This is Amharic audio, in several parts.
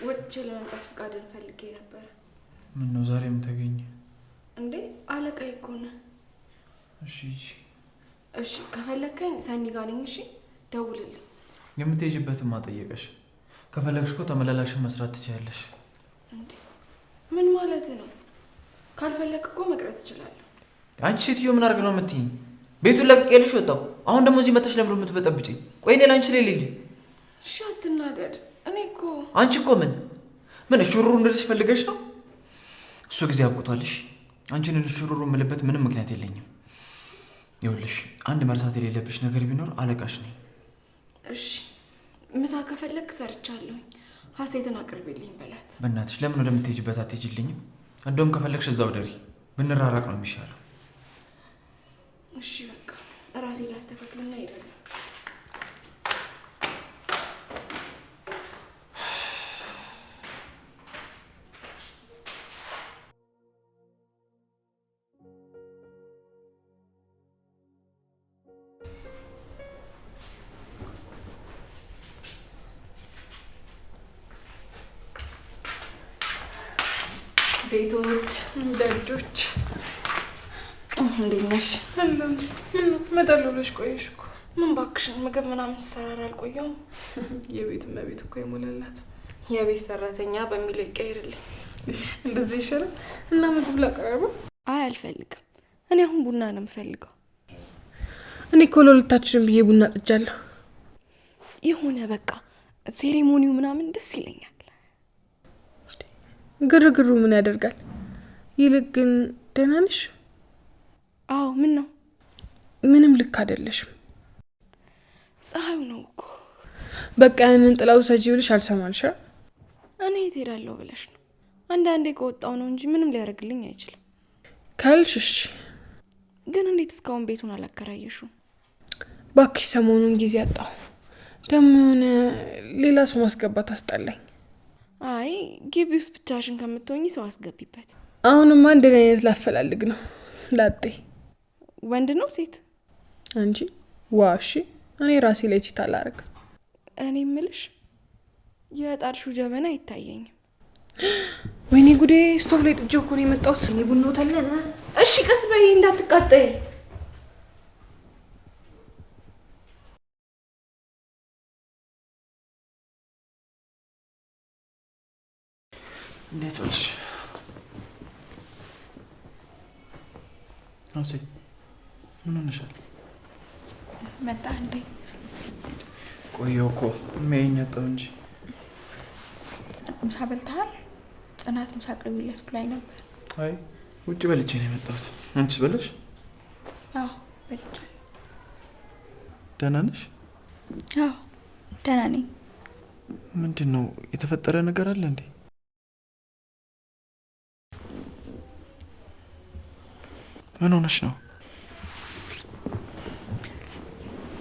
ወጥቼ ለመምጣት ፈቃድን ፈልጌ ነበር። ምን ነው ዛሬ ምን ተገኘ እንዴ? አለቃዬ እኮ ነህ። እሺ ከፈለከኝ ሰኒ ጋር ነኝ። እሺ ደውልልኝ። የምትሄጂበትን ማጠየቀሽ ከፈለግሽ እኮ ተመላላሽን መስራት ትችያለሽ። እንዴ ምን ማለት ነው? ካልፈለክ እኮ መቅረት እችላለሁ። አንቺ ሴትዮ ምን አድርግ ነው የምትይኝ? ቤቱን ለቅቄልሽ ወጣሁ። አሁን ደግሞ እዚህ መተሽ ለምን የምትበጠብጪኝ? ቆይ እኔ ላንቺ ልልኝ። እሺ አትናደድ። እኔ እኮ አንቺ እኮ ምን ሹሩሩ እንድልሽ ፈልገሽ ነው? እሱ ጊዜ አብቅቷልሽ። አንቺን ሹሩሩ የምልበት ምንም ምክንያት የለኝም። ይኸውልሽ አንድ መርሳት የሌለብሽ ነገር ቢኖር አለቃሽ ነኝ። እሺ ምሳ ከፈለክ ሰርቻለሁኝ። ሀሴትን አቅርቤልኝ በላት። በእናትሽ ለምን ወደምትሄጂበት አትሄጂልኝም? እንደውም ከፈለግሽ እዛው ደሪ። ብንራራቅ ነው የሚሻለው። እሺ በቃ ራሴ ላስተካክልና እሄዳለሁ። ቤቶች ደጆች እንዴት ነሽ? እመጣለሁ ብለሽ ቆየሽ እኮ። ምን እባክሽን ምግብ ምናምን ትሰራር አልቆየሁም። የቤት እመቤት እኮ የሞላላት የቤት ሰራተኛ በሚለው ይቀይርልኝ። እንደዚህ ይሻላል። እና ምግብ ላቀራርበው? አይ አልፈልግም። እኔ አሁን ቡና ነው የምፈልገው። እኔ እኮ ለሁለታችንም ብዬ ቡና ጥጃለሁ። የሆነ በቃ ሴሬሞኒው ምናምን ደስ ይለኛል። ግርግሩ ምን ያደርጋል? ይልቅ ግን ደህና ነሽ? አዎ ምን ነው? ምንም ልክ አይደለሽም። ፀሐዩ ነው እኮ። በቃ ያንን ጥላው ሰጂ ብለሽ አልሰማልሽ። እኔ የት ሄዳለሁ ብለሽ ነው? አንዳንዴ ከወጣው ነው እንጂ ምንም ሊያደርግልኝ አይችልም ካልሽ እሺ። ግን እንዴት እስካሁን ቤቱን አላከራየሽው? ባክሽ ሰሞኑን ጊዜ አጣሁ። ደግሞ የሆነ ሌላ ሰው ማስገባት አስጠላኝ። አይ ግቢ ውስጥ ብቻሽን ከምትሆኚ ሰው አስገቢበት። አሁንም አንድ አይነት ላፈላልግ ነው። ላጤ ወንድ ነው ሴት? አንቺ ዋሺ። እኔ ራሴ ላይ ቺታ አላረግ። እኔ ምልሽ የጣርሹ ጀበና አይታየኝም። ወይኔ ጉዴ! ስቶቭ ላይ ጥጄው እኮ ነው የመጣሁት። እኔ ቡናው ተለና። እሺ ቀስ በይ እንዳትቃጠይ። እንዴት ዋልሽ? አሴ ምን ሆነሻል? መጣ እንዴ? ቆየሁ እኮ ሜኝ አጣሁ እንጂ። ምሳ በልተሃል? ጽናት ምሳ አቅርቢለት ብላኝ ነበር። አይ ውጭ በልቼ ነው የመጣሁት። አንቺስ በላሽ? አዎ በልቻለሁ። ደህና ነሽ? አዎ ደህና ነኝ። ምንድን ነው የተፈጠረ ነገር አለ እንዴ? ምን ሆነሽ ነው?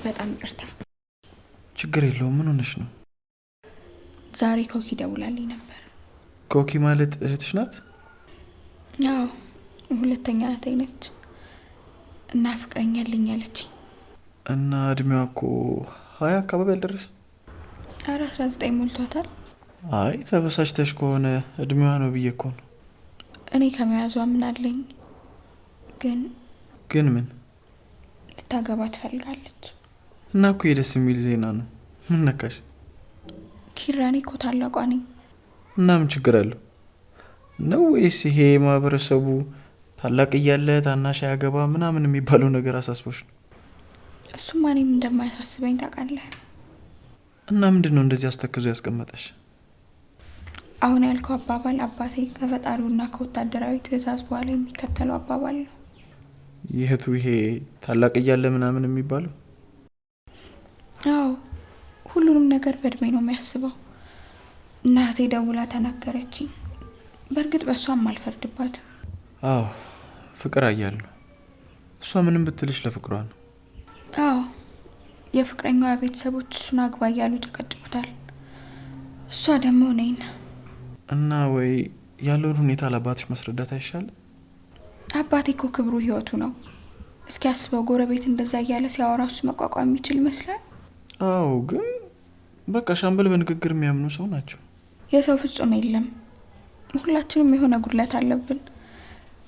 በጣም ይቅርታ። ችግር የለውም። ምን ሆነሽ ነው? ዛሬ ኮኪ ደውላልኝ ነበር። ኮኪ ማለት እህትሽ ናት? አዎ ሁለተኛ እህቴ ነች እና ፍቅረኛ አለኝ አለችኝ። እና እድሜዋ እኮ 20 አካባቢ አልደረሰም? 19 ሞልቷታል። አይ ተበሳጭተሽ ከሆነ እድሜዋ ነው ብዬ እኮ ነው። እኔ ከመያዟ ምን አለኝ። ግን ምን ልታገባ ትፈልጋለች። እና እኮ የደስ የሚል ዜና ነው። ምን ነካሽ? ኪራኔ እኮ ታላቋ ነኝ። እና ምን ችግር አለው ነው? ወይስ ይሄ ማህበረሰቡ ታላቅ እያለ ታናሽ ያገባ ምናምን የሚባለው ነገር አሳስቦሽ ነው? እሱማ እኔም እንደማያሳስበኝ ታውቃለህ። እና ምንድነው እንደዚህ አስተክዞ ያስቀመጠሽ? አሁን ያልከው አባባል አባቴ ከፈጣሪውና ከወታደራዊ ትዕዛዝ በኋላ የሚከተለው አባባል ነው። ይሄቱ ይሄ ታላቅ እያለ ምናምን የሚባለው? አዎ ሁሉንም ነገር በእድሜ ነው የሚያስበው። እናቴ ደውላ ተናገረችኝ። በእርግጥ በእሷም አልፈርድባትም። አዎ ፍቅር አያለሁ። እሷ ምንም ብትልሽ ለፍቅሯ ነው። አዎ የፍቅረኛዋ ቤተሰቦች እሱን አግባ እያሉ ተቀጭሙታል። እሷ ደግሞ እኔን። እና ወይ ያለውን ሁኔታ ለአባትሽ ማስረዳት አይሻልም? አባቴ እኮ ክብሩ ህይወቱ ነው። እስኪ አስበው፣ ጎረቤት እንደዛ እያለ ሲያወራ እሱ መቋቋም የሚችል ይመስላል? አዎ ግን በቃ ሻምበል በንግግር የሚያምኑ ሰው ናቸው። የሰው ፍጹም የለም። ሁላችንም የሆነ ጉድለት አለብን።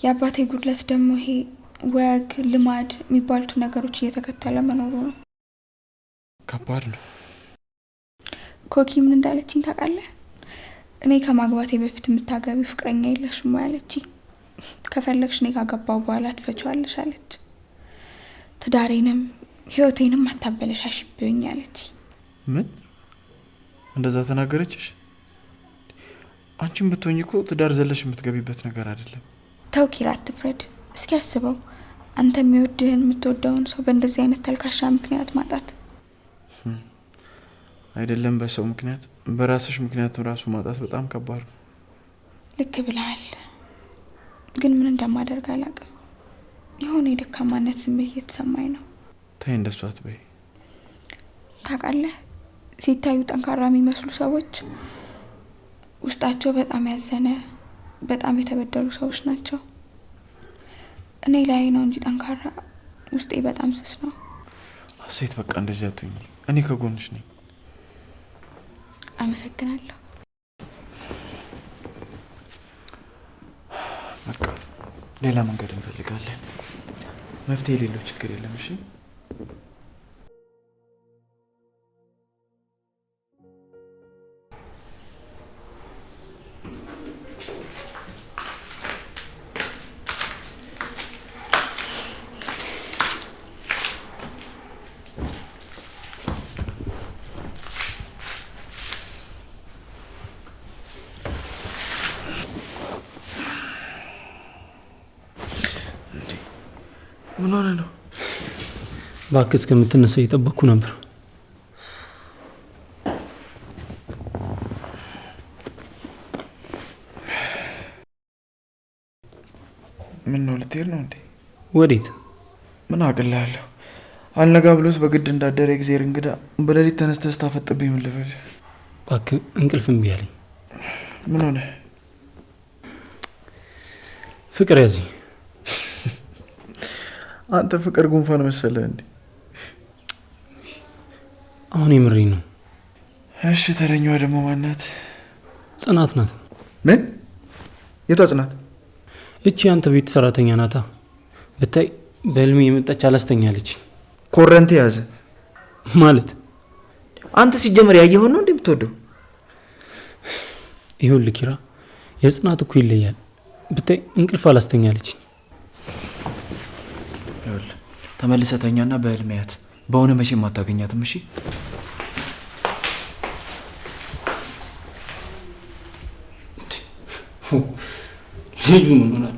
የአባቴ ጉድለት ደግሞ ይሄ ወግ ልማድ የሚባሉት ነገሮች እየተከተለ መኖሩ ነው። ከባድ ነው። ኮኪ ምን እንዳለችኝ ታውቃለህ? እኔ ከማግባቴ በፊት የምታገቢ ፍቅረኛ የለሽም አለችኝ። ከፈለግሽ እኔ ካገባው በኋላ ትፈችዋለሽ አለች። ትዳሬንም ህይወቴንም አታበለሻሽብኝ አለች። ምን እንደዛ ተናገረችሽ? አንቺም ብትሆኚ እኮ ትዳር ዘለሽ የምትገቢበት ነገር አይደለም። ተው ኪራ አትፍረድ። እስኪ አስበው አንተ የሚወድህን የምትወደውን ሰው በእንደዚህ አይነት ተልካሻ ምክንያት ማጣት። አይደለም በሰው ምክንያት በራስሽ ምክንያት ራሱ ማጣት በጣም ከባድ ነው። ልክ ብለሃል። ግን ምን እንደማደርግ አላውቅም። የሆነ የደካማነት ስሜት እየተሰማኝ ነው። ተይ እንደሱ አትበይ። ታውቃለህ ሲታዩ ጠንካራ የሚመስሉ ሰዎች ውስጣቸው በጣም ያዘነ በጣም የተበደሉ ሰዎች ናቸው። እኔ ላይ ነው እንጂ ጠንካራ ውስጤ በጣም ስስ ነው። ሴት በቃ እንደዚህ አትሁኝ። እኔ ከጎንሽ ነኝ። አመሰግናለሁ። በቃ ሌላ መንገድ እንፈልጋለን። መፍትሄ የሌለው ችግር የለም። እሺ ምን ሆነ ነው? እባክህ እስከምትነሳ እየጠበቅኩ ነበር። ምን ነው ልትሄድ ነው እንዴ? ወዴት? ምን አቅልላለሁ? አልነጋ ብሎት በግድ እንዳደረ እግዚአብሔር እንግዳ በሌሊት ተነስተህ ስታፈጥብኝ ምን ልበል? እባክህ እንቅልፍ እምቢ አለኝ። ምን ሆነ? ፍቅር ያዘኝ። አንተ ፍቅር ጉንፋን መሰለህ እንዴ? አሁን የምሬን ነው። እሺ ተረኛዋ ደግሞ ማናት? ጽናት ናት። ምን? የቷ ጽናት? እቺ አንተ ቤት ሰራተኛ ናታ። ብታይ በህልሜ የመጣች አላስተኛለች። ኮረንት ያዘ ማለት አንተ ሲጀመር ያየኸው ነው እንዴ የምትወደው? ይኸውልህ ኪራ የጽናት እኮ ይለያል። ብታይ እንቅልፍ አላስተኛለች። ይኸውልህ ተመልሰህ ተኛና በህልም ያት። በሆነ መቼም አታገኛትም። እሺ ልጁ ምን ሆናል?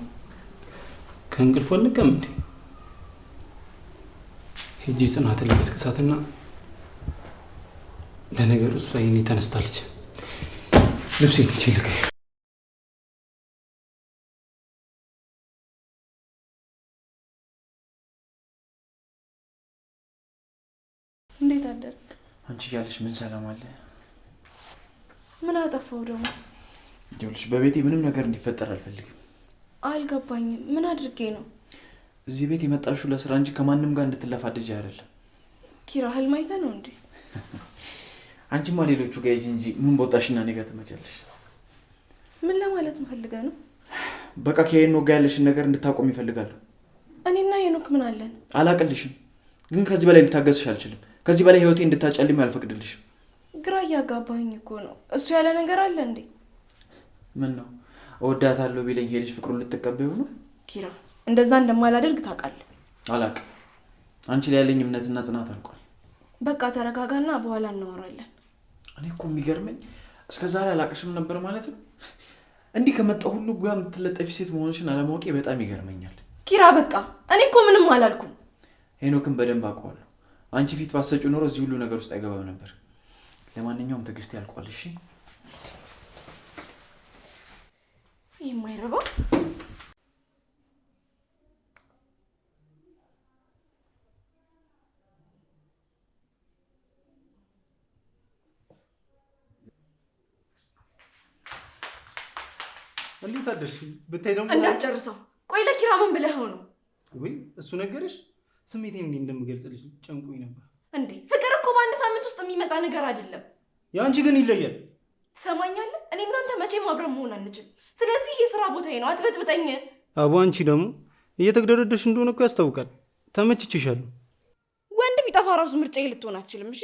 ከእንቅልፍ አልነቃም እንዴ? ሄጄ ጽናትን ለቀስቅሳትና ለነገሩ እሷ የኔ ተነስታለች። ልብሴን ቼልከ እንዴት አደርክ? አንቺ ያለሽ ምን ሰላም አለ? ምን አጠፋው ደግሞ? ይኸውልሽ በቤቴ ምንም ነገር እንዲፈጠር አልፈልግም። አልገባኝም። ምን አድርጌ ነው? እዚህ ቤት የመጣሽው ለስራ እንጂ ከማንም ጋር እንድትለፋደጂ አይደለም። ኪራ ህልም አይተህ ነው እንዴ? አንቺማ ሌሎቹ ጋር ሂጂ እንጂ ምን ቦጣሽና እኔ ጋር ትመጫለሽ? ምን ለማለት ፈልገህ ነው? በቃ ከሄኖክ ጋር ያለሽን ነገር እንድታቆም ይፈልጋሉ። እኔና ሄኖክ ምን አለን? አላቅልሽም፣ ግን ከዚህ በላይ ልታገስሽ አልችልም። ከዚህ በላይ ህይወቴ እንድታጨልም አልፈቅድልሽም። ግራ እያጋባኝ እኮ ነው። እሱ ያለ ነገር አለ እንዴ? ምን ነው እወዳታለሁ ቢለኝ ሄልሽ ፍቅሩን ልትቀበዩ ነው? ኪራ እንደዛ እንደማላደርግ ታውቃለህ። አላቅም። አንቺ ላይ ያለኝ እምነትና ጽናት አልቋል። በቃ ተረጋጋና በኋላ እናወራለን። እኔ እኮ የሚገርመኝ እስከዛሬ አላቅሽም ነበር ማለት ነው። እንዲህ ከመጣ ሁሉ ጋር የምትለጠፊ ሴት መሆንሽን አለማወቄ በጣም ይገርመኛል። ኪራ በቃ እኔ እኮ ምንም አላልኩም። ሄኖክን በደንብ አውቀዋለሁ። አንቺ ፊት ባሰጩ ኖሮ እዚህ ሁሉ ነገር ውስጥ አይገባም ነበር። ለማንኛውም ትዕግስት ያልቋል። እሺ የማይረባ እንዴት አደርሽ? ብታይ ደግሞ እንዳትጨርሰው። ቆይ ለኪራ ምን ብለኸው ነው? ወይ እሱ ነገርሽ? ስሜቴን እንዴ እንደምገልጽልሽ ጨንቆኝ ነበር። እንዴ ፍቅር እኮ በአንድ ሳምንት ውስጥ የሚመጣ ነገር አይደለም። ያንቺ ግን ይለያል። ትሰማኛለህ? እኔ እናንተ መቼም አብረን መሆን አንችልም። ስለዚህ የስራ ቦታዬ ነው፣ አትበጥብጠኝ። አቡ አንቺ ደግሞ እየተግደረደሽ እንደሆነ እኮ ያስታውቃል። ተመችችሻለሁ። ወንድ ቢጠፋ ራሱ ምርጫዬ ልትሆን አትችልም። እሺ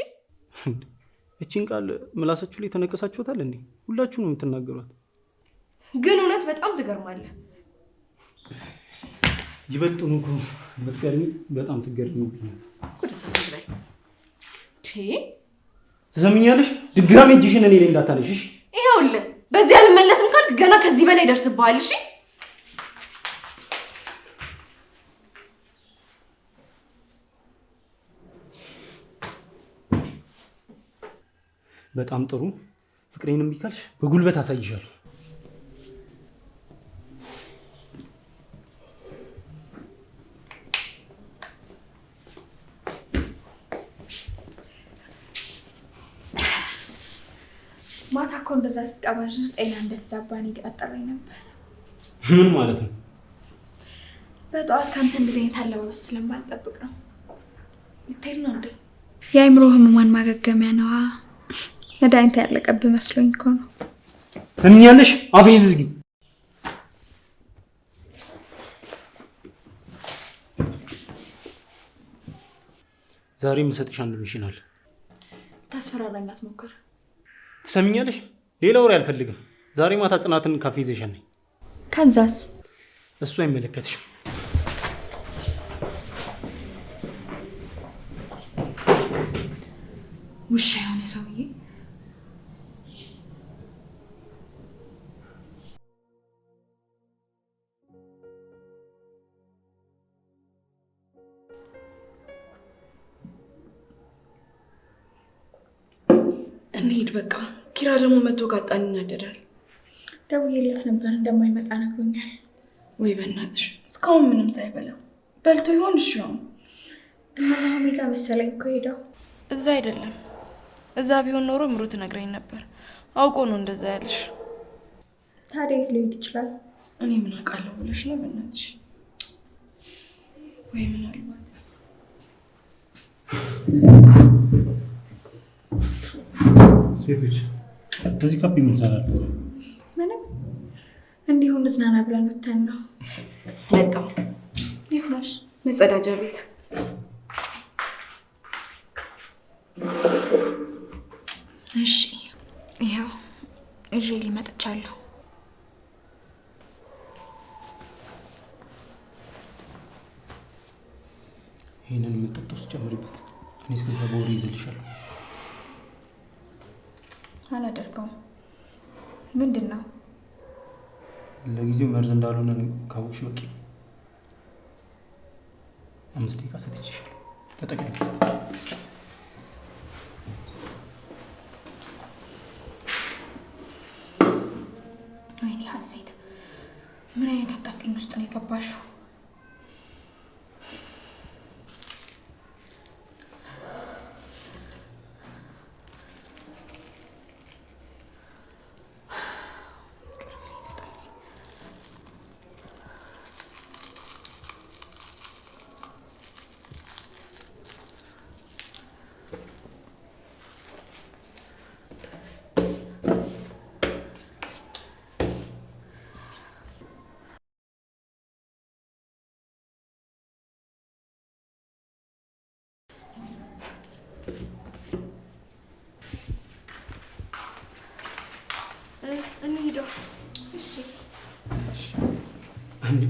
እቺን ቃል ምላሳችሁ ላይ ተነቀሳችኋታል እንዴ? ሁላችሁ ነው የምትናገሯት። ግን እውነት በጣም ትገርማለህ። ይበልጡን እኮ በትገርሚ በጣም ትገርሚ። ወደ ተሰብስበል ትሰሚኛለሽ? ድጋሜ እጅሽን እኔ ላይ እንዳታነሽ እሺ? ይኸውልህ በዚህ አልመለስም ካልክ ገና ከዚህ በላይ ይደርስብሃል። እሺ በጣም ጥሩ። ፍቅሬን እምቢ ካልሽ በጉልበት አሳይሻለሁ። ማታ እኮ እንደዛ ስትቀባዥ ጤና እንደተዛባ እኔ እየጠረጠረኝ ነበር። ምን ማለት ነው? በጠዋት ከአንተ እንደዚህ አይነት አለባበስ ስለማልጠብቅ ነው። ልትሄድ ነው እንዴ? የአእምሮ ህሙማን ማገገሚያ ነዋ። መድኃኒት ያለቀብህ መስሎኝ እኮ ነው። ሰምኛለሽ? አፍሽን ዝጊ። ዛሬ የምሰጥሽ አንድ ሚሽን አለ። ታስፈራራኝ አትሞክር። ትሰምኛለሽ? ሌላ ወሬ አልፈልግም። ዛሬ ማታ ጽናትን ካፌ ይዘሻል ነኝ። ከዛስ? እሱ አይመለከትሽም። ውሻ የሆነ ሰውዬ። እንሂድ በቃ። ኪራ ደግሞ መቶ ካጣን ይናደዳል። ደውዬለት ነበር እንደማይመጣ ነግሮኛል። ወይ በእናትሽ እስካሁን ምንም ሳይበላ በልቶ ይሆን? እሺ ነው እና ሜጋ መሰለኝ እኮ ሄደው። እዛ አይደለም። እዛ ቢሆን ኖሮ ምሩ ትነግረኝ ነበር። አውቆ ነው እንደዛ ያለሽ። ታዲያ የት ሊሄድ ይችላል? እኔ ምን አውቃለሁ ብለሽ ነው? በእናትሽ ወይ ምናልባት ሴቶች እዚህ ካፌ ምን ትሰራላችሁ? ምንም እንዲሁ እንዝናና ብለን ወተን ነው። መጣሁ። የት ነሽ? መጸዳጃ ቤት። እሺ ይኸው ይዤ ሊመጥቻለሁ። ይህንን የምጠጣው ውስጥ ጨምሪበት። እኔ እስከዛ በወሬ ይዘልሻለሁ። አላደርገውም። ምንድን ነው? ለጊዜው መርዝ እንዳልሆነ ካወቅሽ በቂ። 5 ደቂቃ ሰጥቼሻለሁ፣ ተጠቀሚበት። ወይኔ ሀሴት፣ ምን አይነት አጣብቂኝ ውስጥ ነው የገባሽው? እንሂደው። እሺ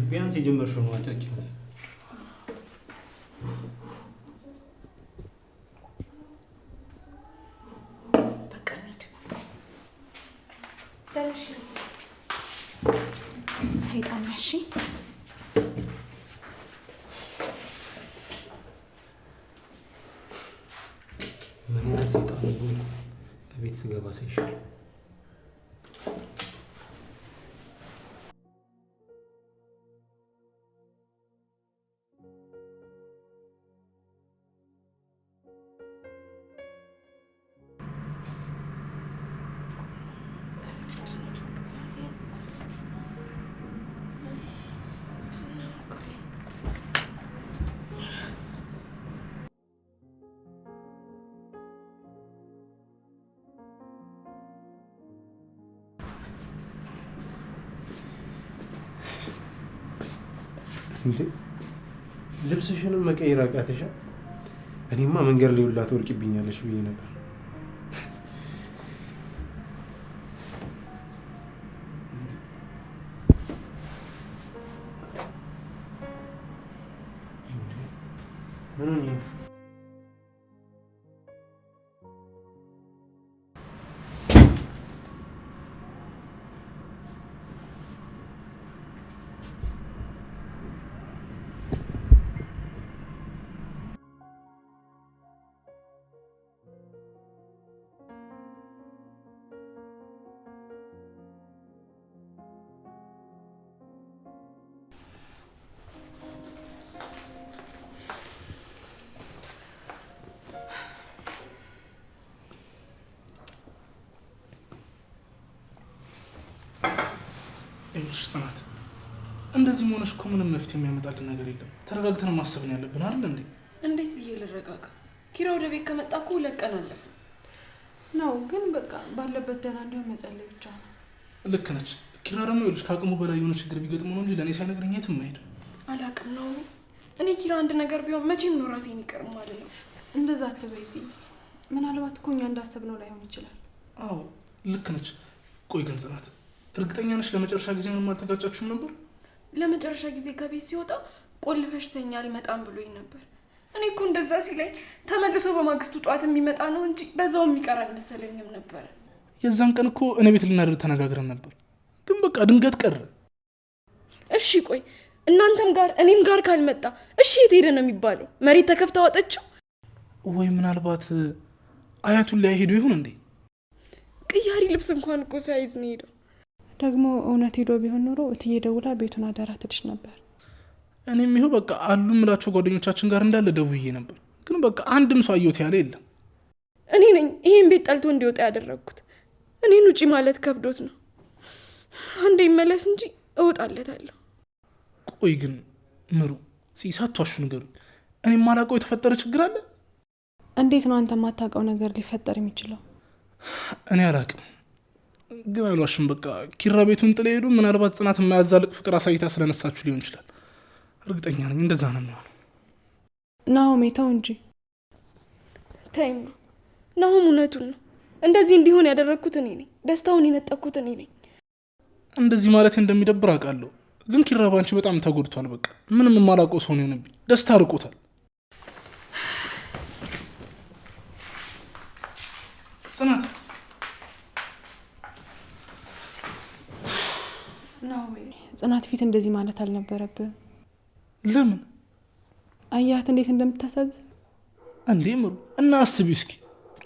ቢያንስ የጀመርሽው ነው አጫጭ። በቃ እንሂድ። ሰይጣን ነሽ። ምን ያህል ሰይጣን ሆንኩ ቤት ስገባ ሳይሻል። እንዴ ልብስሽንም መቀየር አቃተሻ? እኔማ መንገድ ላይ ሁላ ትወርቂብኛለሽ ብዬ ነበር። ምን ነው ጽናት እንደዚህ መሆንሽ እኮ ምንም መፍትሄ የሚያመጣልን ነገር የለም። ተረጋግተን ማሰብን ያለብን አይደል እንዴ? እንዴት ብዬ ልረጋጋ? ኪራ ወደ ቤት ከመጣ እኮ 2 ቀን አለፈ ነው። ግን በቃ ባለበት ደህና እንዲሆን መጸለይ ብቻ ነው። ልክ ነች። ኪራ ደግሞ ይኸውልሽ ከአቅሙ በላይ የሆነ ችግር ቢገጥመው ነው እንጂ ለእኔ ሳይነግረኝ የትም አይሄድም። አላቅም ነው እኔ ኪራ አንድ ነገር ቢሆን መቼም ነው ራሴን ይቅር ማለት ነው። እንደዛ አትበይ ዚ። ምናልባት እኮ እኛ እንዳሰብነው ላይሆን ይችላል። አዎ ልክ ነች። ቆይ ግን ጽናት እርግጠኛ ነሽ ለመጨረሻ ጊዜ ምንም አልተጋጫችሁም ነበር? ለመጨረሻ ጊዜ ከቤት ሲወጣ ቆልፈሽ ተኛ አልመጣም ብሎኝ ነበር። እኔ እኮ እንደዛ ሲለኝ ተመልሶ በማግስቱ ጧት የሚመጣ ነው እንጂ በዛው የሚቀር አልመሰለኝም ነበር። የዛን ቀን እኮ እኔ ቤት ልናድር ተነጋግረን ነበር፣ ግን በቃ ድንገት ቀረ። እሺ ቆይ እናንተም ጋር እኔም ጋር ካልመጣ እሺ የት ሄደ ነው የሚባለው? መሬት ተከፍታ ወጣችው ወይ ምናልባት አያቱን ላይ ሄዶ ይሁን እንዴ? ቅያሪ ልብስ እንኳን እኮ ሳይዝ ነው ሄደው። ደግሞ እውነት ሄዶ ቢሆን ኖሮ እትዬ ደውላ ቤቱን አደራ ትልሽ ነበር። እኔም ይኸው በቃ አሉ ምላቸው ጓደኞቻችን ጋር እንዳለ ደውዬ ነበር፣ ግን በቃ አንድም ሰው አየሁት ያለ የለም። እኔ ነኝ ይሄን ቤት ጠልቶ እንዲወጣ ያደረኩት። እኔን ውጪ ማለት ከብዶት ነው። አንዴ ይመለስ እንጂ እወጣለታለሁ። ቆይ ግን ምሩ ሲሳቷሹ ንገሩኝ። እኔ ማላውቀው የተፈጠረ ችግር አለ? እንዴት ነው አንተ የማታውቀው ነገር ሊፈጠር የሚችለው? እኔ አላውቅም፣ ግን አልዋሽም። በቃ ኪራ ቤቱን ጥለ ሄዱ። ምናልባት ጽናት የማያዛልቅ ፍቅር አሳይታ ስለነሳችሁ ሊሆን ይችላል። እርግጠኛ ነኝ እንደዛ ነው የሚሆነው። ናሆም ተው እንጂ። ተይ ምሩ፣ ናሆም እውነቱን ነው። እንደዚህ እንዲሆን ያደረግኩት እኔ ነኝ። ደስታውን የነጠቅኩት እኔ ነኝ። እንደዚህ ማለት እንደሚደብር አውቃለሁ፣ ግን ኪራ ባንቺ በጣም ተጎድቷል። በቃ ምንም የማላውቀው ሰው ነው የሆነብኝ። ደስታ ርቆታል። ጽናት ጽናት ፊት እንደዚህ ማለት አልነበረብህም። ለምን? አያት እንዴት እንደምታሳዝን እንዴ ምሩ። እና አስቢ እስኪ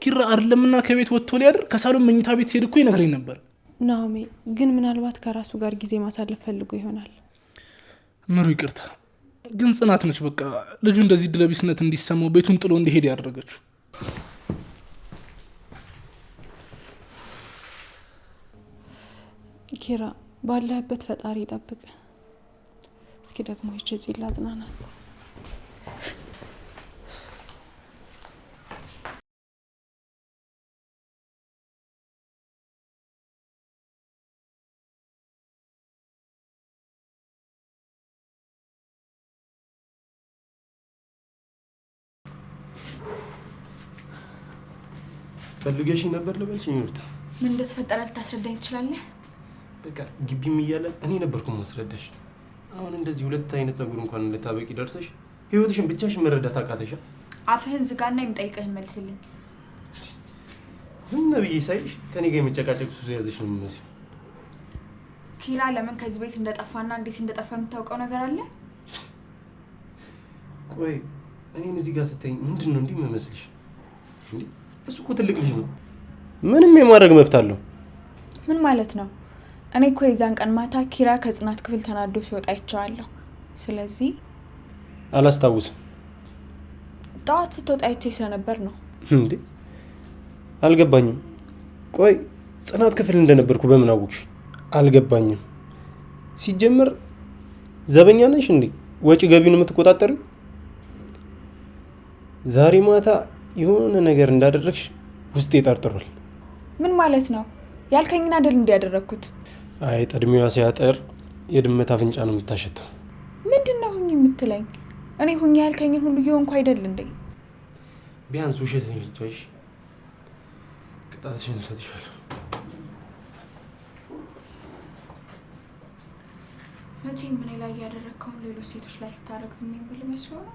ኪራ አይደለምና ከቤት ወጥቶ ሊያድር ከሳሎን መኝታ ቤት ሲሄድ እኮ ይነግረኝ ነበር። ናሆሜ ግን ምናልባት ከራሱ ጋር ጊዜ ማሳለፍ ፈልጎ ይሆናል። ምሩ ይቅርታ፣ ግን ጽናት ነች በቃ ልጁ እንደዚህ ድለቢስነት እንዲሰማው ቤቱን ጥሎ እንዲሄድ ያደረገችው። ኪራ ባለህበት ፈጣሪ ይጠብቅ። እስኪ ደግሞ ይቺ ጺላ አጽናናት። ፈልገሽ ነበር ልበልሽኝ? ይርታ ምን እንደተፈጠረ ልታስረዳኝ ትችላለህ? በቃ ግቢም እያለ እኔ ነበርኩ ማስረዳሽ። አሁን እንደዚህ 2 አይነት ጸጉር እንኳን ልታበቂ ደርሰሽ ህይወትሽን ብቻሽን መረዳት አቃተሽ? አፍህን ዝጋና የምጠይቅህን መልስልኝ። ዝም ብዬ ሳይሽ ከኔ ጋር የመጨቃጨቅ ሱስ ያዘሽ ነው የሚመስለው። ኪራ ለምን ከዚህ ቤት እንደጠፋና እንዴት እንደጠፋ የምታውቀው ነገር አለ? ቆይ እኔን እዚህ ጋር ስትይኝ ምንድነው እንዲህ የምመስልሽ? እንዴ እሱ እኮ ትልቅ ልጅ ነው፣ ምንም የማድረግ መብት አለው። ምን ማለት ነው? እኔ እኮ የዛን ቀን ማታ ኪራ ከጽናት ክፍል ተናዶ ሲወጣ አይቼዋለሁ። ስለዚህ አላስታውስም። ጠዋት ስትወጣ አይቼ ስለነበር ነው። እንዴ አልገባኝም። ቆይ ጽናት ክፍል እንደነበርኩ በምን አወቅሽ? አልገባኝም። ሲጀመር ዘበኛ ነሽ እንዴ? ወጪ ገቢውን የምትቆጣጠሪው? ዛሬ ማታ የሆነ ነገር እንዳደረግሽ ውስጤ ጠርጥሯል። ምን ማለት ነው? ያልከኝን አይደል እንዲያደረግኩት? አይ ጠድሚዋ ሲያጠር የድመት አፍንጫ ነው የምታሸተው። ምንድነው የምትለኝ? እኔ ሁኛ ያልከኝን ሁሉ እየሆንኩ አይደል እንዴ? ቢያንስ ውሸትሽን ቻይሽ ቅጣትሽን እሰጥሻለሁ። መቼም እኔ ላይ ያደረግከውን ሌሎች ሴቶች ላይ ስታረግ ዝም የሚል መስሎ ነው?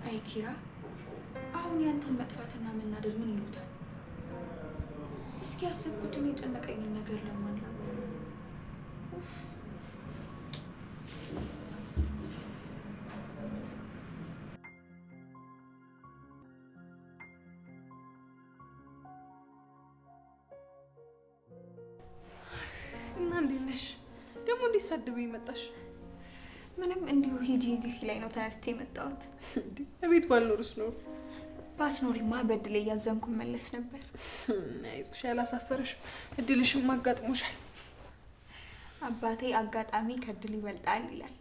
አይ ኪራ፣ አሁን ያንተን መጥፋትና መናደድ ምን ይሉታል? እስኪ ያሰብኩትን የጨነቀኝን ነገር ለማላ እና እንዴት ነሽ? ደግሞ እንዴት ሳድበኝ መጣሽ? ምንም እንዲሁ ሂጂ ላይ ነው ተነስቼ የመጣሁት። እቤት ባልኖርስ ነው? ባትኖሪማ በእድሌ እያዘንኩ መለስ ነበር። አይዞሽ፣ ያላሳፈረሽም እድልሽም አጋጥሞሻል። አባቴ አጋጣሚ ከእድል ይበልጣል ይላል።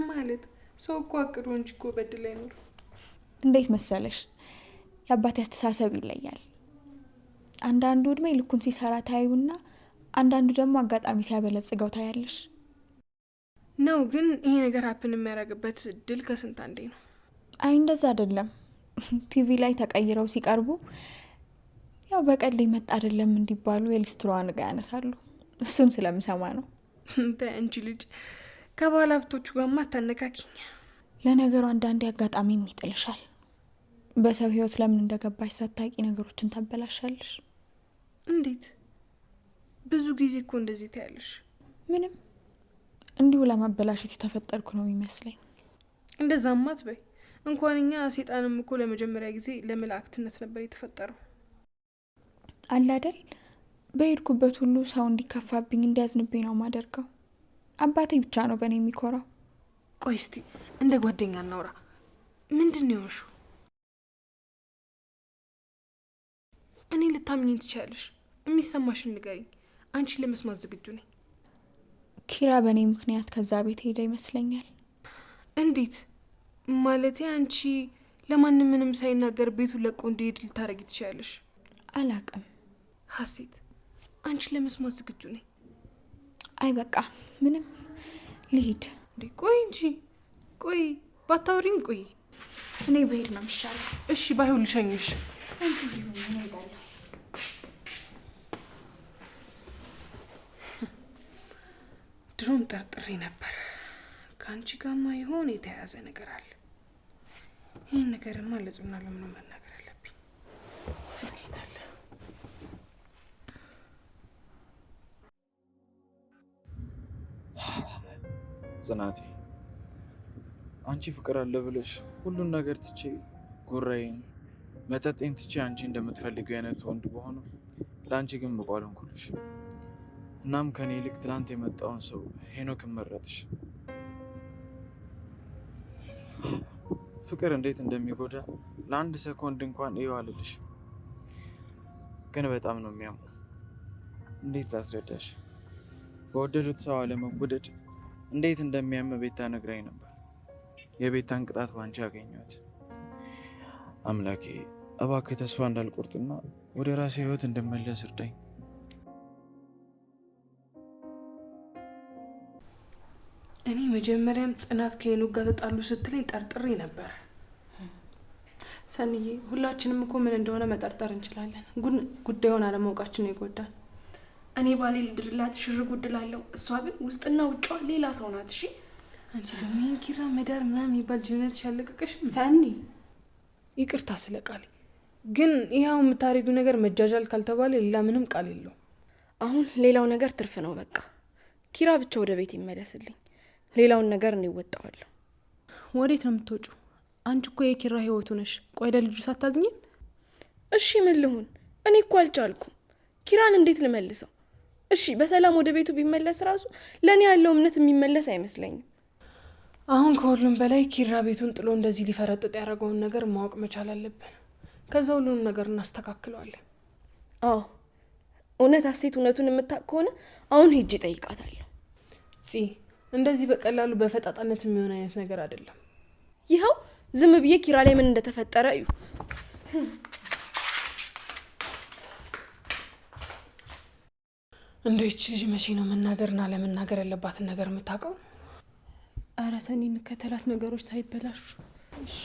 ማለት ሰው እኮ አቅዶ እንጂ እኮ በእድል አይኖር። እንዴት መሰለሽ፣ የአባቴ አስተሳሰብ ይለያል። አንዳንዱ እድሜ ልኩን ሲሰራ ታዩና አንዳንዱ ደግሞ አጋጣሚ ሲያበለጽገው ታያለሽ። ነው ግን ይሄ ነገር ሀፕን የሚያደርግበት እድል ከስንት አንዴ ነው። አይ እንደዛ አይደለም። ቲቪ ላይ ተቀይረው ሲቀርቡ ያው በቀል መጣ አይደለም እንዲባሉ የሊስትሮዋን ዕቃ ያነሳሉ። እሱን ስለምሰማ ነው። አንቺ ልጅ ከባለ ሀብቶቹ ጋርማ አታነካኪኝ። ለነገሩ አንዳንዴ አጋጣሚም ይጥልሻል። በሰው ህይወት ለምን እንደገባሽ ሳታውቂ ነገሮችን ታበላሻለሽ። እንዴት? ብዙ ጊዜ እኮ እንደዚህ ታያለሽ። ምንም እንዲሁ ለማበላሸት የተፈጠርኩ ነው የሚመስለኝ። እንደዛማ አትበይ። እንኳን እኛ ሴጣንም እኮ ለመጀመሪያ ጊዜ ለመላእክትነት ነበር የተፈጠረው። አለ አይደል? በሄድኩበት ሁሉ ሰው እንዲከፋብኝ እንዲያዝንብኝ ነው ማደርገው። አባቴ ብቻ ነው በእኔ የሚኮራው። ቆይ እስቲ እንደ ጓደኛ እናውራ። ምንድን ነው የሆንሽው? እኔ ልታምኚኝ ትችያለሽ። የሚሰማሽን ንገሪኝ። አንቺ ለመስማት ዝግጁ ነኝ። ኪራ በእኔ ምክንያት ከዛ ቤት ሄደ ይመስለኛል። እንዴት? ማለቴ አንቺ ለማንም ምንም ሳይናገር ቤቱን ለቆ እንዲሄድ ልታረጊ ትችያለሽ? አላቅም። ሀሴት፣ አንቺ ለመስማት ዝግጁ ነኝ። አይ በቃ ምንም ልሂድ። እንዴ ቆይ እንጂ ቆይ፣ ባታወሪም ቆይ። እኔ በሄድ ነው የሚሻለው። እሺ ባይሆን ልሸኝሽ። አንቺ እዚሁ እሄዳለሁ። ድሮም ጠርጥሬ ነበር። ከአንቺ ጋማ የሆነ የተያያዘ ነገር አለ። ይህን ነገርማ ለጽና ለምኖ መናገር አለብኝ። ስልኬት አለ። ጽናቴ፣ አንቺ ፍቅር አለ ብለሽ ሁሉን ነገር ትቼ ጉራዬን መጠጤን ትቼ አንቺ እንደምትፈልገው አይነት ወንድ በሆኑ ለአንቺ ግን ብቁ አልሆንኩልሽ። እናም ከኔ ይልቅ ትላንት የመጣውን ሰው ሄኖክን መረጥሽ። ፍቅር እንዴት እንደሚጎዳ ለአንድ ሰኮንድ እንኳን ይኸው አልልሽ፣ ግን በጣም ነው የሚያሙ። እንዴት ላስረዳሽ? በወደዱት ሰው አለመወደድ እንዴት እንደሚያም ቤታ ነግራኝ ነበር። የቤታን ቅጣት ባንቺ ያገኘሁት። አምላኬ እባክህ ተስፋ እንዳልቆርጥና ወደ ራሴ ህይወት እንድመለስ እርዳኝ። እኔ መጀመሪያም ጽናት ከሄኖክ ጋር ተጣሉ ስትለኝ ጠርጥሬ ነበር። ሰንዬ፣ ሁላችንም እኮ ምን እንደሆነ መጠርጠር እንችላለን፣ ግን ጉዳዩን አለማወቃችን ነው የጎዳን። እኔ ባሌ ልድርላት ሽር ጉድላለሁ፣ እሷ ግን ውስጥና ውጫ ሌላ ሰው ናት። እሺ አንቺ ደግሞ ይህን ኪራ መዳር ምናምን የሚባል ጅነት ያለቀቀሽም። ሰኒ፣ ይቅርታ ስለ ቃሌ፣ ግን ይኸው የምታደርጊው ነገር መጃጃል ካልተባለ ሌላ ምንም ቃል የለው። አሁን ሌላው ነገር ትርፍ ነው። በቃ ኪራ ብቻ ወደ ቤት ይመለስልኝ፣ ሌላውን ነገር እኔ እወጣዋለሁ። ወዴት ነው የምትወጩ? አንቺ እኮ የኪራ ህይወቱ ነሽ። ቆይ ለልጁ ሳታዝኝም? እሺ ምን ልሁን? እኔ እኮ አልቻልኩም። ኪራን እንዴት ልመልሰው? እሺ በሰላም ወደ ቤቱ ቢመለስ ራሱ ለእኔ ያለው እምነት የሚመለስ አይመስለኝም። አሁን ከሁሉም በላይ ኪራ ቤቱን ጥሎ እንደዚህ ሊፈረጥጥ ያደረገውን ነገር ማወቅ መቻል አለብን። ከዛ ሁሉንም ነገር እናስተካክለዋለን። አዎ እውነት ሀሴት እውነቱን የምታውቅ ከሆነ አሁን ሄጄ እጠይቃታለሁ። እንደዚህ በቀላሉ በፈጣጣነት የሚሆን አይነት ነገር አይደለም። ይኸው ዝም ብዬ ኪራ ላይ ምን እንደተፈጠረ እዩ። እንዴ እቺ ልጅ መቼ ነው መናገርና ለመናገር ያለባትን ነገር የምታውቀው? ኧረ ሰኒ እንከተላት፣ ነገሮች ሳይበላሹ። እሺ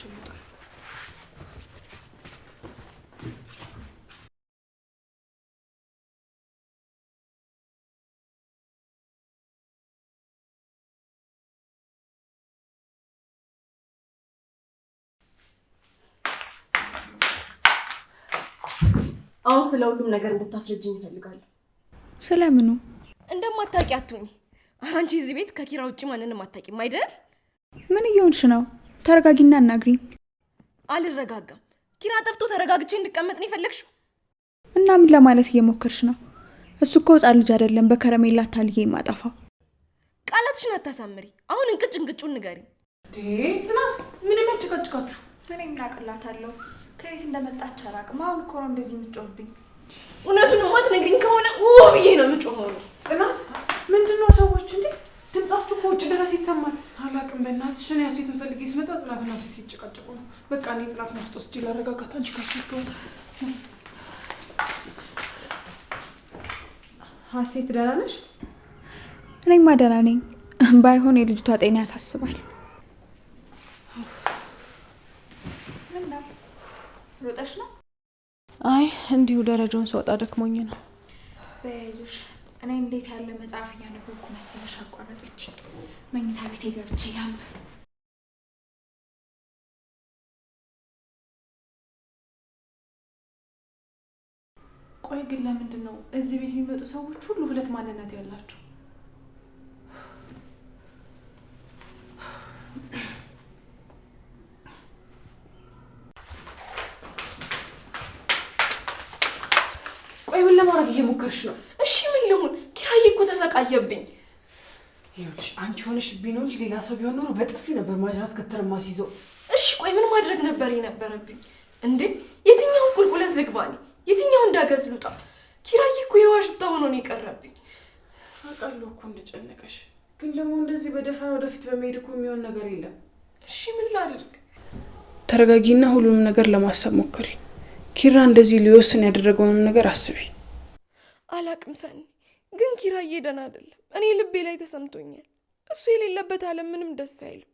አሁን ስለ ሁሉም ነገር እንድታስረጅኝ ይፈልጋለሁ። ስለምኑ? እንደማታውቂ አትሁኝ። አንቺ እዚህ ቤት ከኪራ ውጭ ማንንም አታውቂም አይደል? ምን እየሆንሽ ነው? ተረጋጊና አናግሪኝ። አልረጋጋም። ኪራ ጠፍቶ ተረጋግቼ እንድቀመጥ ነው የፈለግሽው? እና ምን ለማለት እየሞከርሽ ነው? እሱ እኮ ሕፃን ልጅ አይደለም በከረሜላ ታልዬ የማጠፋው። ቃላትሽን አታሳምሪ። አሁን እንቅጭ እንቅጩን ንገሪኝ። ጽናት ምንም ያጭቃጭቃችሁ? እኔ ምን አቅላታለሁ? ከየት እንደመጣች አላውቅም። አሁን እኮ ነው እንደዚህ የምትጮህብኝ። እውነቱን የማትነግሪኝ ከሆነ ብዬ ነው የምጮኸው። ጽናት ምንድነው? ሰዎች እንዴ ድምጻችሁ ከውጭ ድረስ ይሰማል። አላውቅም። በእናትሽ እኔ ሀሴትን ፈልጌ ስመጣ ጽናትና ሀሴት ይጨቃጨቁ ነው። በቃ እኔ ጽናትን ውስጥ ወስጄ ላረጋጋት። አንቺ ከሀሴት ከሆነ ሀሴት ደህና ነሽ? እኔማ ደህና ነኝ። ባይሆን የልጅቷ ጤና ያሳስባል። ሮጠሽ ነው? አይ እንዲሁ ደረጃውን ስወጣ ደክሞኝ ነው። በያይዞሽ። እኔ እንዴት ያለ መጽሐፍ እያነበብኩ መሰለሽ አቋረጠች። መኝታ ቤቴ ገብቼ ላንብብ። ቆይ ግን ለምንድን ነው እዚህ ቤት የሚመጡ ሰዎች ሁሉ ሁለት ማንነት ያላቸው? ቆይ ምን ለማድረግ እየሞከርሽ ነው? እሺ ምን ልሁን? ኪራዬ እኮ ተሰቃየብኝ። ይኸውልሽ አንቺ ሆነሽ ቢኖር እንጂ ሌላ ሰው ቢሆን ኖሮ በጥፊ ነበር ማጅራት ከተረ ማስይዘው። እሺ ቆይ ምን ማድረግ ነበር የነበረብኝ እንዴ? የትኛውን ቁልቁለት ልግባኔ? የትኛውን ዳገት ልውጣ? ኪራዬ እኮ የዋሽታ ሆኖ ነው የቀረብኝ። አውቃለሁ እኮ እንደጨነቀሽ፣ ግን ደግሞ እንደዚህ በደፈና ወደፊት በመሄድ እኮ የሚሆን ነገር የለም። እሺ ምን ላድርግ? ተረጋጊና ሁሉንም ነገር ለማሰብ ሞክሪ። ኪራ እንደዚህ ሊወስን ያደረገውን ነገር አስቢ። አላቅም ሰኒ፣ ግን ኪራዬ ደህና አይደለም። እኔ ልቤ ላይ ተሰምቶኛል። እሱ የሌለበት ዓለም ምንም ደስ አይልም።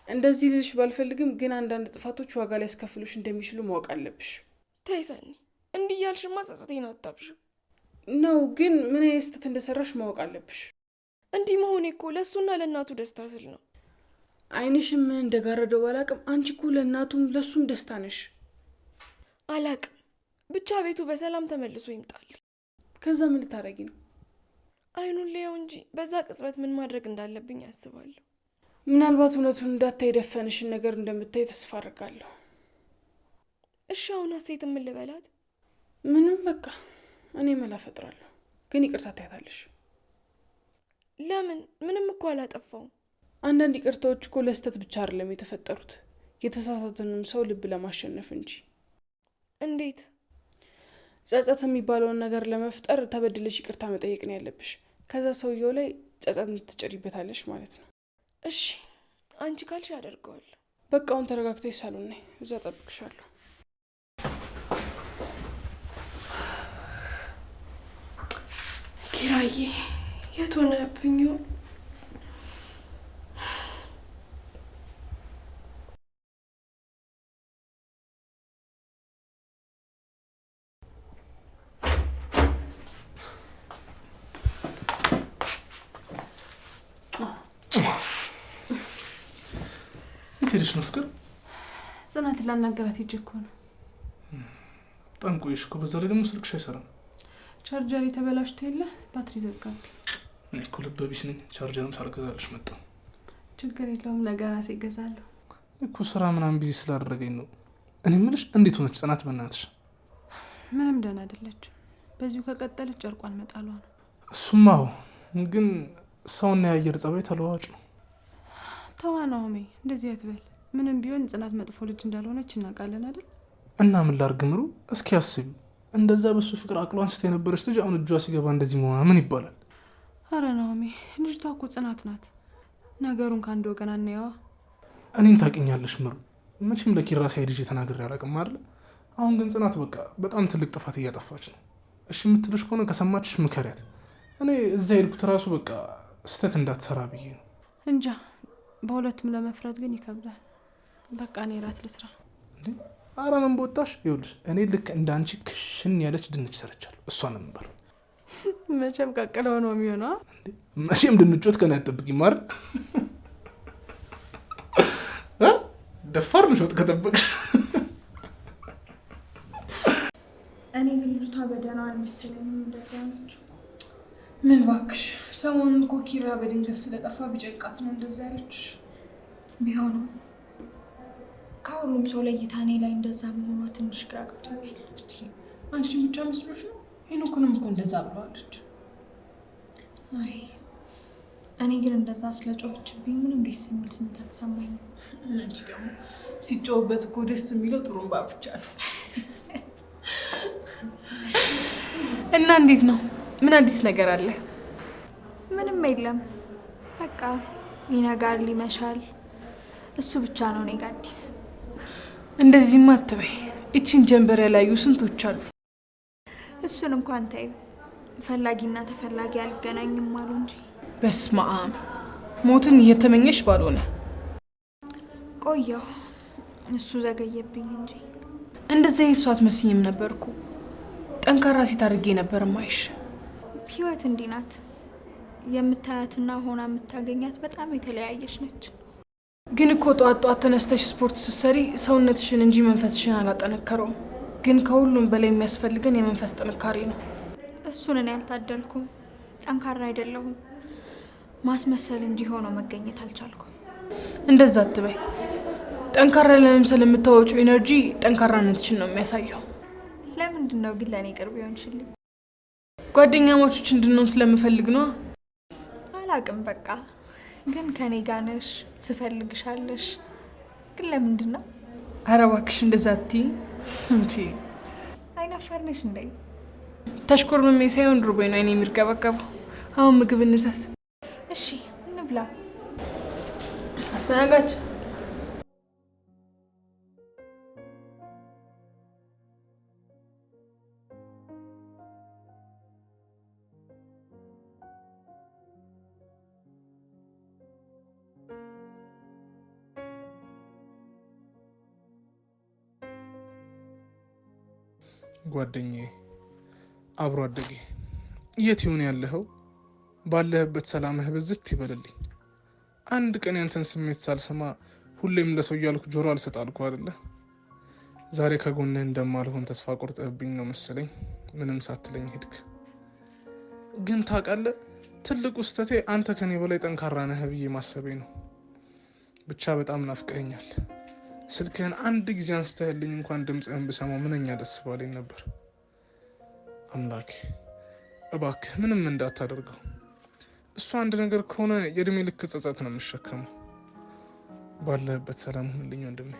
እንደዚህ ልልሽ ባልፈልግም፣ ግን አንዳንድ ጥፋቶች ዋጋ ሊያስከፍሉሽ እንደሚችሉ ማወቅ አለብሽ። ተይ ሰኒ፣ እንዲህ ያልሽማ ጸጸቴን አታብዥው ነው። ግን ምን አይነት ስህተት እንደሰራሽ ማወቅ አለብሽ። እንዲህ መሆኔ እኮ ለእሱና ለእናቱ ደስታ ስል ነው። ዓይንሽም ምን እንደጋረደው ባላቅም፣ አንቺ እኮ ለእናቱም ለእሱም ደስታ ነሽ። አላቅም፣ ብቻ ቤቱ በሰላም ተመልሶ ይምጣል። ከዛ ምን ልታረጊ ነው? አይኑን ሊያው እንጂ በዛ ቅጽበት ምን ማድረግ እንዳለብኝ ያስባለሁ። ምናልባት እውነቱን እንዳታይ የደፈንሽን ነገር እንደምታይ ተስፋ አድርጋለሁ። እሺ አሁን ሀሴት ምን ልበላት? ምንም በቃ እኔ መላ ፈጥራለሁ። ግን ይቅርታ ታያታለሽ። ለምን? ምንም እኮ አላጠፋውም። አንዳንድ ይቅርታዎች እኮ ለስህተት ብቻ አይደለም የተፈጠሩት፣ የተሳሳተንም ሰው ልብ ለማሸነፍ እንጂ። እንዴት? ጸጸት የሚባለውን ነገር ለመፍጠር ተበድለሽ ይቅርታ መጠየቅ ነው ያለብሽ። ከዛ ሰውየው ላይ ጸጸት ትጨሪበታለሽ ማለት ነው። እሺ አንቺ ካልሽ አደርገዋለሁ። በቃ አሁን ተረጋግተሽ ሳሎን ነይ፣ እዛ እጠብቅሻለሁ። ኪራዬ የት ሆነብኝ? የት ሄደሽ ነው ፍቅር? ጽናትን ላናገራት ሂጅ እኮ ነው። በጣም ቆየሽ እኮ። በዛ ላይ ደግሞ ስልክሽ አይሰራም። ቻርጀር የተበላሽቶ የለ ባትሪ ዘጋቢ። እኔ እኮ ልበ ቢስ ነኝ። ቻርጀርም ሳልገዛልሽ መጣሁ። ችግር የለውም፣ ነገ ራሴ እገዛለሁ እኮ። ስራ ምናምን ቢዚ ስላደረገኝ ነው። እኔ የምልሽ እንዴት ሆነች ጽናት? በእናትሽ ምንም ደህና አይደለችም። በዚሁ ከቀጠለች ጨርቋን መጣሏ ነው። እሱማው ግን ሰውና የአየር ጸባይ ተለዋዋጭ ነው። ተዋ ናሆሜ፣ እንደዚህ አትበል። ምንም ቢሆን ጽናት መጥፎ ልጅ እንዳልሆነች እናውቃለን አይደል? እና ምን ላድርግ ምሩ፣ እስኪ አስቢ። እንደዛ በሱ ፍቅር አቅሏን ስታ የነበረች ልጅ አሁን እጇ ሲገባ እንደዚህ መሆኗ ምን ይባላል? አረ ናሆሜ፣ ልጅቷ እኮ ጽናት ናት። ነገሩን ከአንድ ወገን አናየዋ። እኔን ታውቂኛለሽ ምሩ፣ መቼም ለኪራ ሳይድ ይዤ ተናግሬ አላውቅም አይደል? አሁን ግን ጽናት በቃ በጣም ትልቅ ጥፋት እያጠፋች ነው። እሺ የምትልሽ ከሆነ ከሰማችሽ ምከሪያት። እኔ እዛ ሄድኩት ራሱ በቃ ስህተት እንዳትሰራ ብዬ ነው። እንጃ፣ በሁለቱም ለመፍረድ ግን ይከብዳል። በቃ እኔ ራት ልስራ። አረ ምን በወጣሽ። ይኸውልሽ እኔ ልክ እንደ አንቺ ክሽን ያለች ድንች ሰርቻለሁ። እሷን ነበር መቼም ቀቅለው ነው የሚሆነው። መቼም ድንቾት ከና ያጠብቂኝ አይደል? ደፋር ነሽ ወጥ ከጠበቅሽ። እኔ ግን ልጅቷ በደህና አልመሰለኝም። እንደዚያ ነች። ምን እባክሽ፣ ሰሞኑን እኮ ኪራ በድንገት ስለጠፋ ቢጨንቃት ነው እንደዛ ያለችሽ። ቢሆንም ከሁሉም ሰው ለይታ እኔ ላይ እንደዛ መሆኗ ትንሽ ግራ ገብቶኛል። አንቺን ብቻ መስሎሽ ነው? ሄኖክንም እኮ እንደዛ ብለዋለች። አይ እኔ ግን እንደዛ ስለጮኸችብኝ ምንም ደስ የሚል ስሜት አልተሰማኝም። አንቺ ደግሞ ሲጮህበት እኮ ደስ የሚለው ጥሩምባ ብቻ ነው። እና እንዴት ነው? ምን አዲስ ነገር አለ? ምንም የለም። በቃ ይነጋል፣ ይመሻል። እሱ ብቻ ነው እኔ ጋ አዲስ። እንደዚህማ አትበይ። እቺን ጀንበር ያላዩ ስንቶች አሉ። እሱን እንኳን ታዩ። ፈላጊና ተፈላጊ አልገናኝም አሉ እንጂ። በስመ አብ፣ ሞትን እየተመኘሽ ባልሆነ ቆየሁ። እሱ ዘገየብኝ እንጂ እንደዚያ የሷ አትመስኝም ነበርኩ። ጠንካራ ሴት አድርጌ ነበር ማይሽ። ህይወት እንዲህ ናት። የምታያትና ሆና የምታገኛት በጣም የተለያየች ነች። ግን እኮ ጠዋት ተነስተሽ ስፖርት ስትሰሪ ሰውነትሽን እንጂ መንፈስሽን አላጠነከረውም። ግን ከሁሉም በላይ የሚያስፈልገን የመንፈስ ጥንካሬ ነው። እሱን እኔ አልታደልኩም። ጠንካራ አይደለሁም። ማስመሰል እንጂ ሆኖ መገኘት አልቻልኩም። እንደዛ አትበይ። ጠንካራ ለመምሰል የምታወጪው ኢነርጂ ጠንካራነትሽን ነው የሚያሳየው። ለምንድን ነው ግን ለእኔ ቅርብ ይሆንሽልኝ? ጓደኛሞቾች እንድንሆን ስለምፈልግ ነው። አላቅም በቃ። ግን ከኔ ጋር ነሽ፣ ትፈልግሻለሽ። ግን ለምንድን ነው? ኧረ እባክሽ እንደዛ አትይኝ እንጂ። አይናፋር ነሽ እንዴ? ተሽኮርምሜ ሳይሆን ርቦኝ ነው እኔ የሚርገበገበው። አሁን ምግብ እንዘዝ። እሺ እንብላ። አስተናጋጅ ጓደኛዬ፣ አብሮ አደጌ፣ የት ይሆን ያለኸው? ባለህበት ሰላምህ ብዝት ይበልልኝ። አንድ ቀን ያንተን ስሜት ሳልሰማ ሁሌም ለሰው እያልኩ ጆሮ አልሰጥ አልኩ አይደለ? ዛሬ ከጎንህ እንደማልሆን ተስፋ ቆርጠህብኝ ነው መሰለኝ ምንም ሳትለኝ ሄድክ። ግን ታውቃለህ፣ ትልቁ ስህተቴ አንተ ከኔ በላይ ጠንካራ ነህ ብዬ ማሰቤ ነው። ብቻ በጣም ናፍቀኸኛል። ስልክህን አንድ ጊዜ አንስተህልኝ እንኳን ድምፅህን ብሰማው ምንኛ ደስ ባለኝ ነበር። አምላኬ እባክህ ምንም እንዳታደርገው። እሱ አንድ ነገር ከሆነ የእድሜ ልክ ጸጸት ነው የምሸከመው። ባለህበት ሰላም ሁንልኝ ወንድሜ።